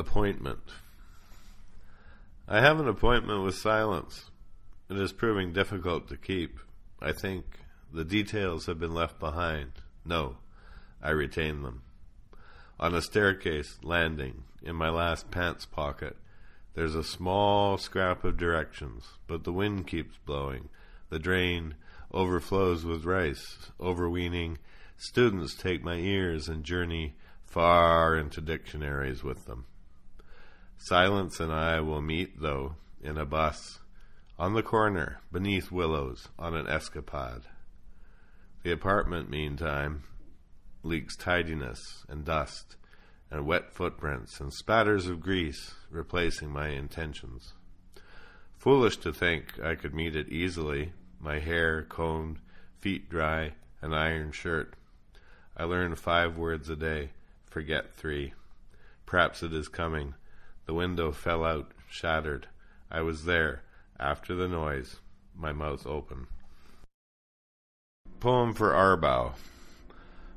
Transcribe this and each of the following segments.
Appointment. I have an appointment with silence. It is proving difficult to keep. I think the details have been left behind. No, I retain them. On a staircase landing, in my last pants pocket, there's a small scrap of directions, but the wind keeps blowing. The drain overflows with rice. Overweening students take my ears and journey far into dictionaries with them. Silence and I will meet, though, in a bus, on the corner, beneath willows, on an escapade. The apartment, meantime, leaks tidiness and dust and wet footprints and spatters of grease, replacing my intentions. Foolish to think I could meet it easily, my hair combed, feet dry, an iron shirt. I learn 5 words a day, forget 3. Perhaps it is coming. The window fell out, shattered. I was there, after the noise, my mouth open. Poem for Arbau.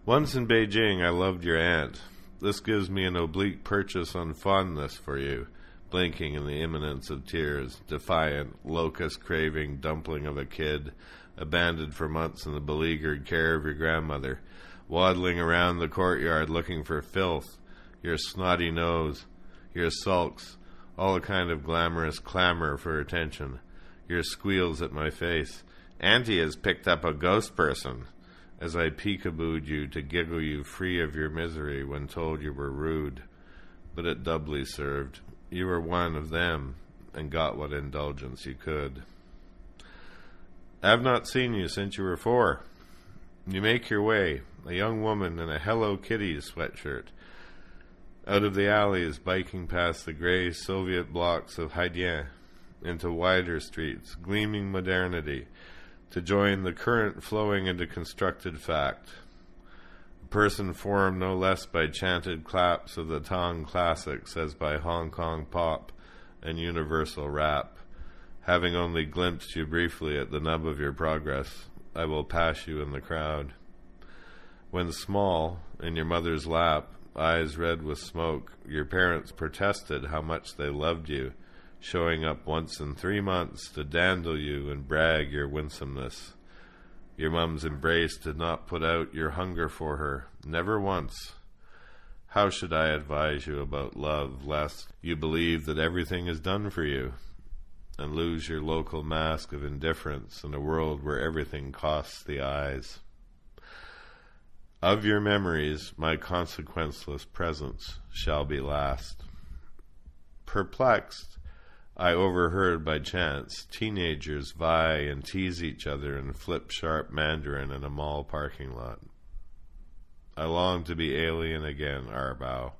Once in Beijing I loved your aunt. This gives me an oblique purchase on fondness for you, blinking in the imminence of tears, defiant, locust-craving dumpling of a kid, abandoned for months in the beleaguered care of your grandmother, waddling around the courtyard looking for filth, your snotty nose, your sulks, all a kind of glamorous clamor for attention, your squeals at my face. Auntie has picked up a ghost person, as I peekabooed you to giggle you free of your misery when told you were rude. But it doubly served. You were one of them, and got what indulgence you could. I have not seen you since you were 4. You make your way, a young woman in a Hello Kitty sweatshirt, out of the alleys biking past the grey Soviet blocks of Haidian into wider streets, gleaming modernity, to join the current flowing into constructed fact. A person formed no less by chanted claps of the Tong classics as by Hong Kong pop and universal rap. Having only glimpsed you briefly at the nub of your progress, I will pass you in the crowd. When small, in your mother's lap, eyes red with smoke, your parents protested how much they loved you, showing up once in 3 months to dandle you and brag your winsomeness. Your mum's embrace did not put out your hunger for her, never once. How should I advise you about love, lest you believe that everything is done for you, and lose your local mask of indifference in a world where everything costs the eyes? Of your memories, my consequenceless presence shall be last. Perplexed, I overheard by chance teenagers vie and tease each other in flip-sharp Mandarin in a mall parking lot. I long to be alien again, Arbau.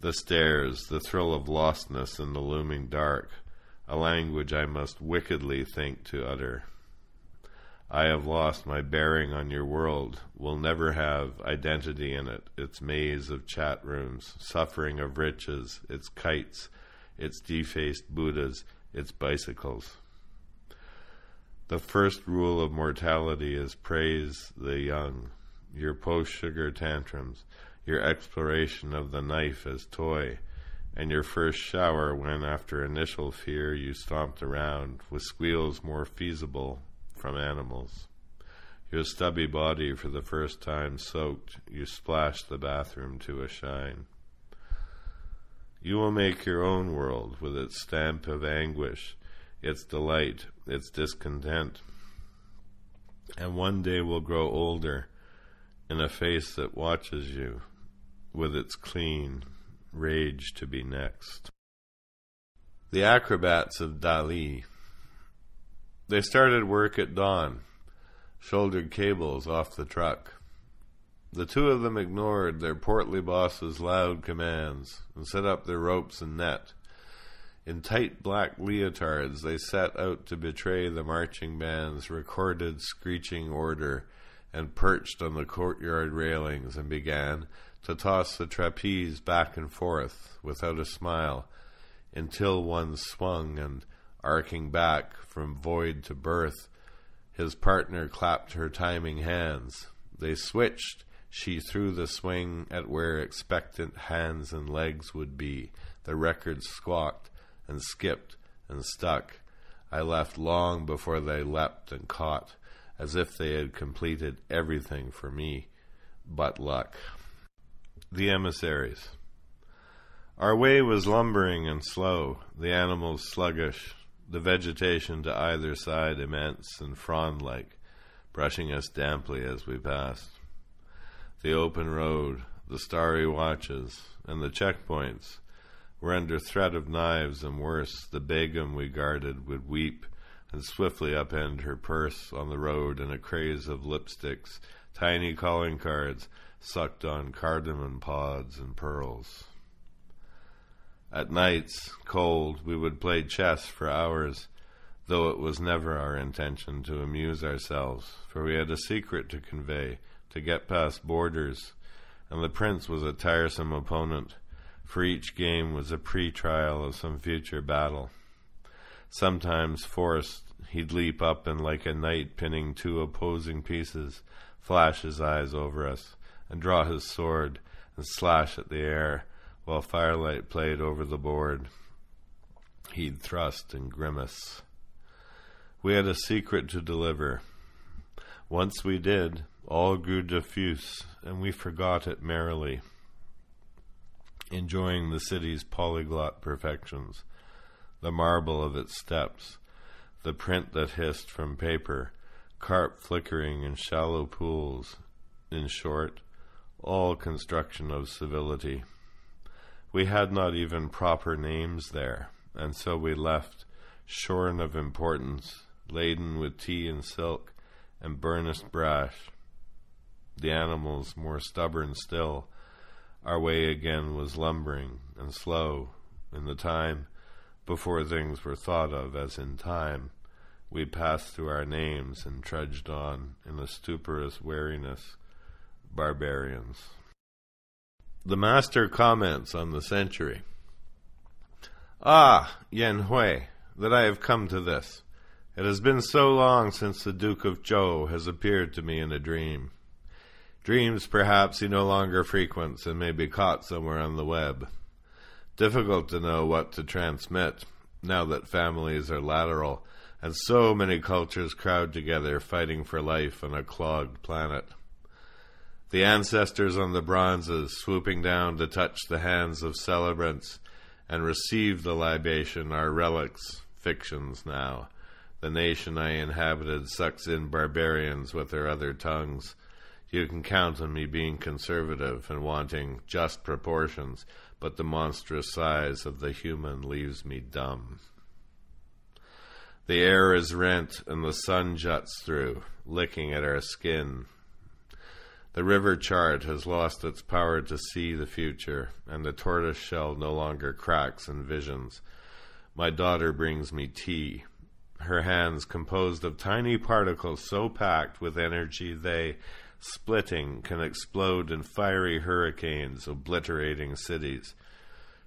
The stairs, the thrill of lostness in the looming dark, a language I must wickedly think to utter. I have lost my bearing on your world, will never have identity in it, its maze of chat rooms, suffering of riches, its kites, its defaced Buddhas, its bicycles. The first rule of mortality is praise the young. Your post-sugar tantrums, your exploration of the knife as toy, and your first shower when, after initial fear, you stomped around with squeals more feasible from animals. Your stubby body for the first time soaked, you splashed the bathroom to a shine. You will make your own world with its stamp of anguish, its delight, its discontent, and one day will grow older in a face that watches you with its clean rage to be next. The Acrobats of Dali. They started work at dawn, shouldered cables off the truck. The 2 of them ignored their portly boss's loud commands and set up their ropes and net. In tight black leotards, they set out to betray the marching band's recorded screeching order and perched on the courtyard railings and began to toss the trapeze back and forth without a smile until one swung and, arcing back from void to birth, his partner clapped her timing hands. They switched She threw the swing at where expectant hands and legs would be. The records squawked and skipped and stuck. I left long before they leapt and caught, as if they had completed everything for me but luck. The Emissaries. Our way was lumbering and slow, the animals sluggish, the vegetation to either side immense and frond-like, brushing us damply as we passed. The open road, the starry watches, and the checkpoints were under threat of knives, and worse, the begum we guarded would weep and swiftly upend her purse on the road in a craze of lipsticks, tiny calling cards sucked on cardamom pods and pearls. At nights, cold, we would play chess for hours, though it was never our intention to amuse ourselves, for we had a secret to convey, to get past borders, and the prince was a tiresome opponent, for each game was a pre-trial of some future battle. Sometimes, forced, he'd leap up and, like a knight pinning two opposing pieces, flash his eyes over us, and draw his sword, and slash at the air, while firelight played over the board. He'd thrust and grimace. We had a secret to deliver. Once we did, all grew diffuse, and we forgot it merrily, enjoying the city's polyglot perfections, the marble of its steps, the print that hissed from paper, carp flickering in shallow pools, in short, all construction of civility. We had not even proper names there, and so we left, shorn of importance, laden with tea and silk and burnished brash. The animals more stubborn still, our way again was lumbering and slow. In the time before things were thought of as in time, we passed through our names and trudged on in a stuporous weariness, barbarians. The master comments on the century. Ah, Yen Hui, that I have come to this. It has been so long since the Duke of Zhou has appeared to me in a dream. Dreams perhaps he no longer frequents and may be caught somewhere on the web. Difficult to know what to transmit, now that families are lateral and so many cultures crowd together fighting for life on a clogged planet. The ancestors on the bronzes swooping down to touch the hands of celebrants and receive the libation are relics, fictions now. The nation I inhabited sucks in barbarians with their other tongues. You can count on me being conservative and wanting just proportions, but the monstrous size of the human leaves me dumb. The air is rent and the sun juts through, licking at our skin. The river chart has lost its power to see the future, and the tortoise shell no longer cracks in visions. My daughter brings me tea. Her hands composed of tiny particles so packed with energy they, splitting, can explode in fiery hurricanes, obliterating cities.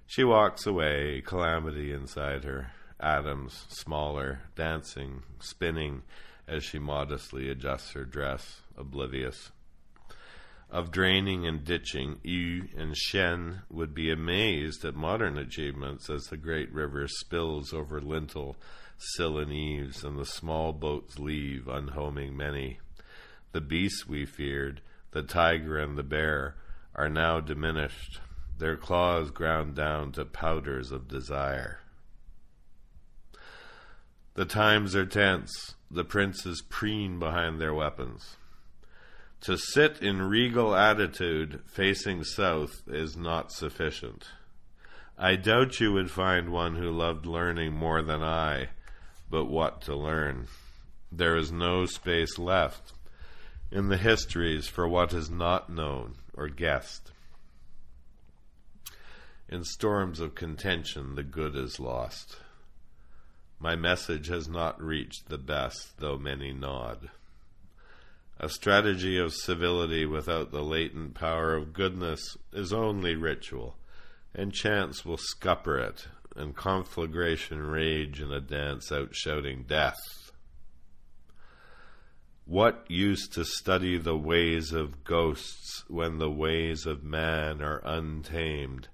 She walks away, calamity inside her, atoms, smaller, dancing, spinning, as she modestly adjusts her dress, oblivious. Of draining and ditching, Yu and Shen would be amazed at modern achievements as the great river spills over lintel, sill and eaves, and the small boats leave, unhoming many. The beasts we feared, the tiger and the bear, are now diminished, their claws ground down to powders of desire. The times are tense, the princes preen behind their weapons. To sit in regal attitude facing south is not sufficient. I doubt you would find one who loved learning more than I, but what to learn? There is no space left in the histories for what is not known or guessed. In storms of contention, the good is lost. My message has not reached the best, though many nod. A strategy of civility without the latent power of goodness is only ritual, and chance will scupper it, and conflagration rage in a dance out shouting death. What use to study the ways of ghosts when the ways of man are untamed,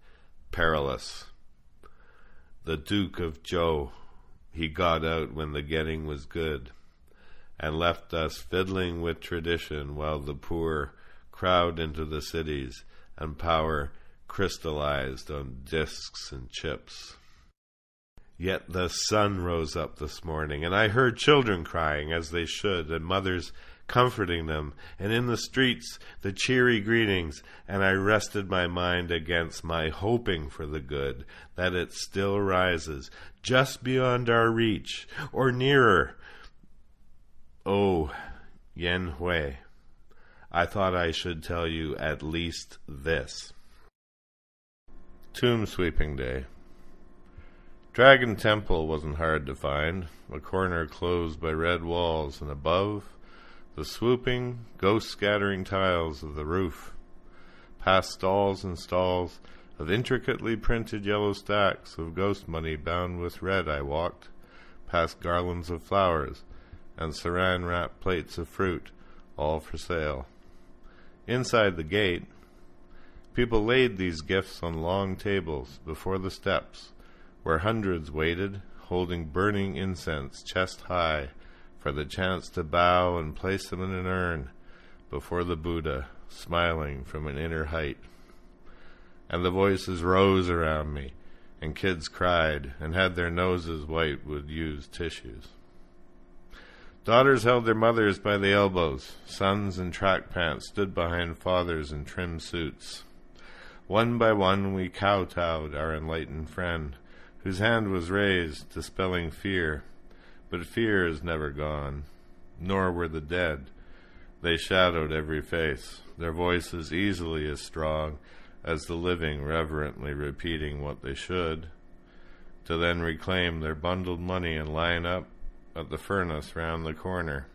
perilous? The Duke of Zhou, he got out when the getting was good, and left us fiddling with tradition while the poor crowd into the cities and power crystallized on discs and chips. Yet the sun rose up this morning, and I heard children crying as they should, and mothers comforting them, and in the streets the cheery greetings, and I rested my mind against my hoping for the good, that it still rises, just beyond our reach, or nearer. Oh, Yan Hui, I thought I should tell you at least this. Tomb Sweeping Day. Dragon Temple wasn't hard to find, a corner closed by red walls, and above, the swooping, ghost-scattering tiles of the roof. Past stalls and stalls of intricately printed yellow stacks of ghost money bound with red I walked, past garlands of flowers and saran-wrapped plates of fruit, all for sale. Inside the gate, people laid these gifts on long tables before the steps, where hundreds waited, holding burning incense chest high, for the chance to bow and place them in an urn before the Buddha, smiling from an inner height. And the voices rose around me, and kids cried and had their noses white with used tissues. Daughters held their mothers by the elbows. Sons in track pants stood behind fathers in trim suits. One by one we kowtowed our enlightened friend, whose hand was raised, dispelling fear. But fear is never gone, nor were the dead. They shadowed every face, their voices easily as strong as the living reverently repeating what they should, to then reclaim their bundled money and line up at the furnace round the corner,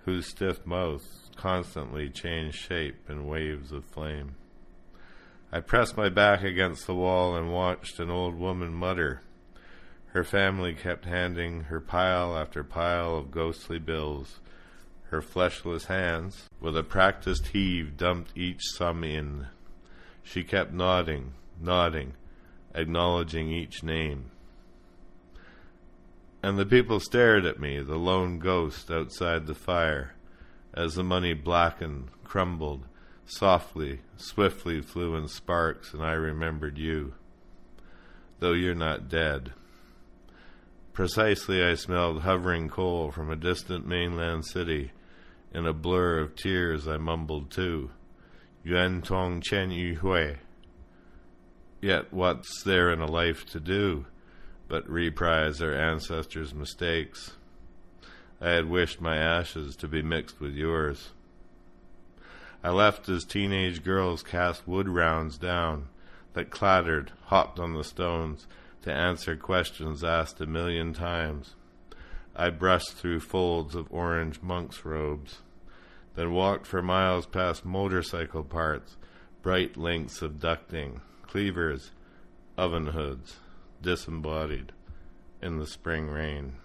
whose stiff mouths constantly changed shape in waves of flame. I pressed my back against the wall and watched an old woman mutter. Her family kept handing her pile after pile of ghostly bills. Her fleshless hands, with a practiced heave, dumped each sum in. She kept nodding, acknowledging each name. And the people stared at me, the lone ghost outside the fire, as the money blackened, crumbled, softly, swiftly flew in sparks, and I remembered you, though you're not dead. Precisely I smelled hovering coal from a distant mainland city. In a blur of tears I mumbled too, Yuan Tong Chen Yu Hui. Yet what's there in a life to do but reprise our ancestors' mistakes? I had wished my ashes to be mixed with yours. I left as teenage girls cast wood rounds down that clattered, hopped on the stones to answer questions asked 1,000,000 times. I brushed through folds of orange monks' robes, then walked for miles past motorcycle parts, bright links of ducting, cleavers, oven hoods, disembodied in the spring rain.